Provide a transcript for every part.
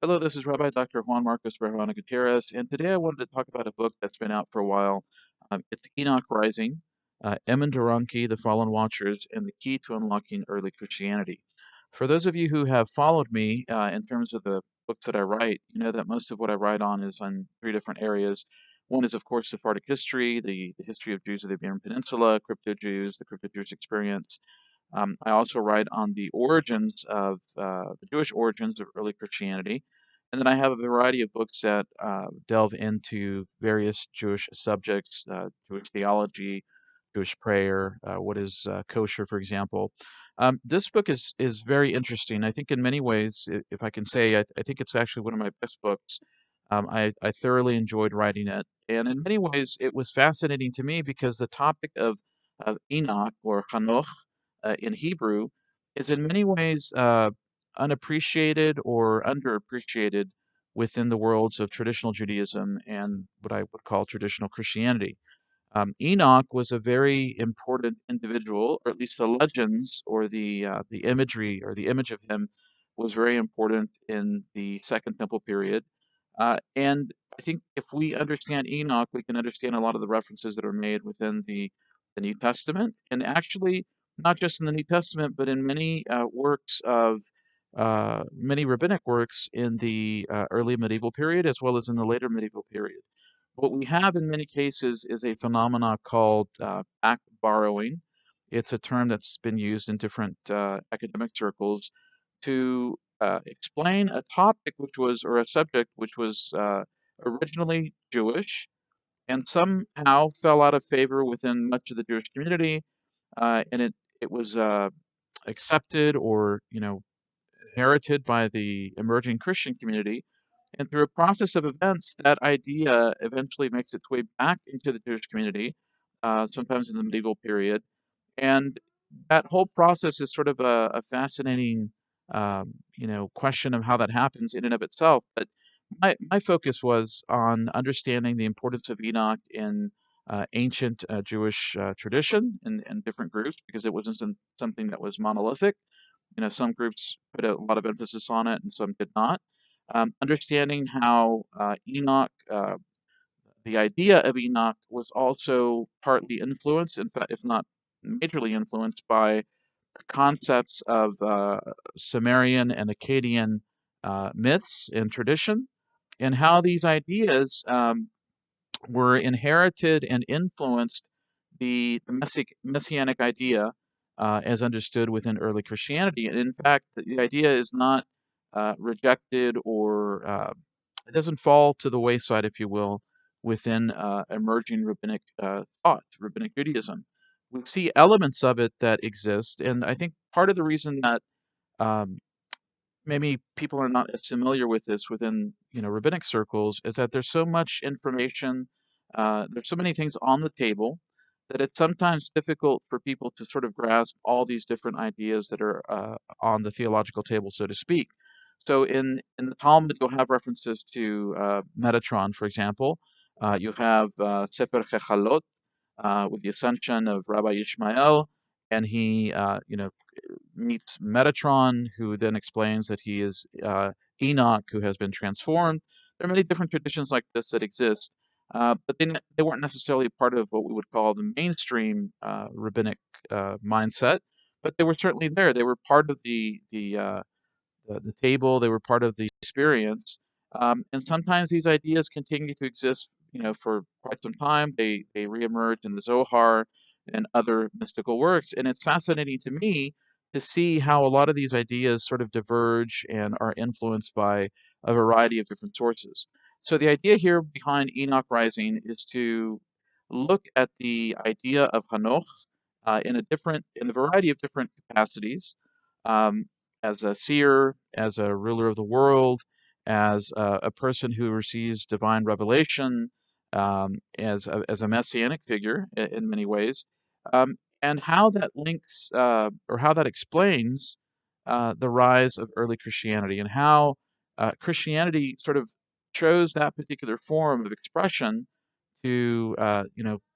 Hello, this is Rabbi Dr. Juan Marcos Vergara Gutierrez, and today I wanted to talk about a book that's been out for a while. It's Enoch Rising, Enmeduranki, The Fallen Watchers, and the Key to Unlocking Early Christianity. For those of you who have followed me in terms of the books that I write, you know that most of what I write on is on three different areas. One is, of course, Sephardic history, the history of Jews of the Iberian Peninsula, crypto-Jews, the crypto-Jewish experience. I also write on the origins of the Jewish origins of early Christianity. And then I have a variety of books that delve into various Jewish subjects, Jewish theology, Jewish prayer, what is kosher, for example. This book is very interesting. I think in many ways, if I can say, I think it's actually one of my best books. I thoroughly enjoyed writing it. And in many ways, it was fascinating to me because the topic of Enoch or Hanoch in Hebrew is in many ways unappreciated or underappreciated within the worlds of traditional Judaism and what I would call traditional Christianity. Enoch was a very important individual, or at least the legends or the imagery or the image of him was very important in the Second Temple period. And I think if we understand Enoch, we can understand a lot of the references that are made within the New Testament, and actually not just in the New Testament, but in many works of many rabbinic works in the early medieval period as well as in the later medieval period. What we have in many cases is a phenomena called back borrowing. It's a term that's been used in different academic circles to explain a topic which was, or a subject which was originally Jewish and somehow fell out of favor within much of the Jewish community, and it was accepted or inherited by the emerging Christian community. And through a process of events, that idea eventually makes its way back into the Jewish community, sometimes in the medieval period. And that whole process is sort of a fascinating, question of how that happens in and of itself. But my focus was on understanding the importance of Enoch in ancient Jewish tradition and different groups, because it wasn't something that was monolithic. Some groups put a lot of emphasis on it and some did not. Understanding how Enoch, the idea of Enoch was also partly influenced, in fact, if not majorly influenced by the concepts of Sumerian and Akkadian myths and tradition, and how these ideas were inherited and influenced the messianic idea as understood within early Christianity. And in fact, the idea is not rejected or it doesn't fall to the wayside, if you will, within emerging rabbinic thought, rabbinic Judaism. We see elements of it that exist, and I think part of the reason that um, maybe people are not as familiar with this within rabbinic circles is that there's so much information, there's so many things on the table that it's sometimes difficult for people to sort of grasp all these different ideas that are on the theological table, so to speak. So in the Talmud, you'll have references to Metatron, for example. You have Sefer Chechalot with the ascension of Rabbi Yishmael, and he, meets Metatron, who then explains that he is Enoch, who has been transformed. There are many different traditions like this that exist, but they weren't necessarily part of what we would call the mainstream rabbinic mindset, but they were certainly there. They were part of the table. They were part of the experience, and sometimes these ideas continue to exist, for quite some time. They reemerge in the Zohar and other mystical works, and it's fascinating to me to see how a lot of these ideas sort of diverge and are influenced by a variety of different sources. So the idea here behind Enoch Rising is to look at the idea of Hanoch in a variety of different capacities. Um, as a seer, as a ruler of the world, as a person who receives divine revelation, as a messianic figure in many ways, and how that links or how that explains the rise of early Christianity and how Christianity sort of chose that particular form of expression to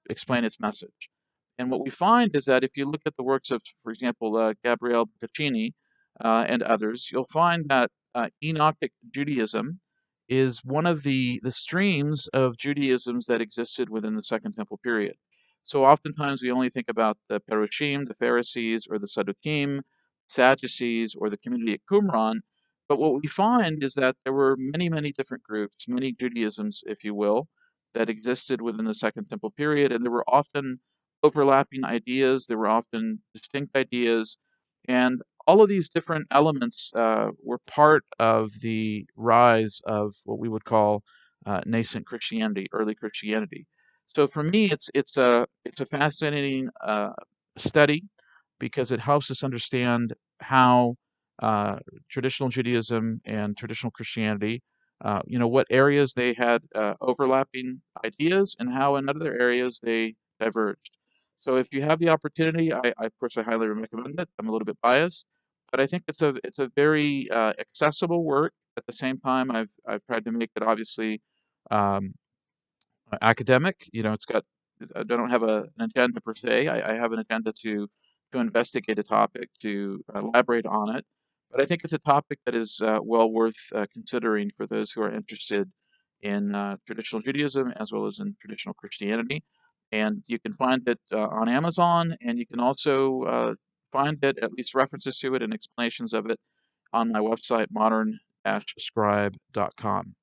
explain its message. And what we find is that if you look at the works of, for example, Gabriele Boccaccini and others, you'll find that Enochic Judaism is one of the streams of Judaisms that existed within the Second Temple period. So oftentimes we only think about the Perushim, the Pharisees, or the Sadducees, Sadducees, or the community at Qumran. But what we find is that there were many, many different groups, many Judaisms, if you will, that existed within the Second Temple period, and there were often overlapping ideas, there were often distinct ideas, and all of these different elements were part of the rise of what we would call nascent Christianity, early Christianity. So for me, it's a fascinating study because it helps us understand how uh, traditional Judaism and traditional Christianity, what areas they had overlapping ideas and how in other areas they diverged. So if you have the opportunity, of course, I highly recommend it. I'm a little bit biased, but I think it's a very accessible work. At the same time, I've tried to make it obviously um, academic. It's got I don't have an agenda per se. I have an agenda to investigate a topic, to elaborate on it. But I think it's a topic that is well worth considering for those who are interested in traditional Judaism as well as in traditional Christianity. And you can find it on Amazon, and you can also find it, at least references to it and explanations of it, on my website, modern-scribe.com.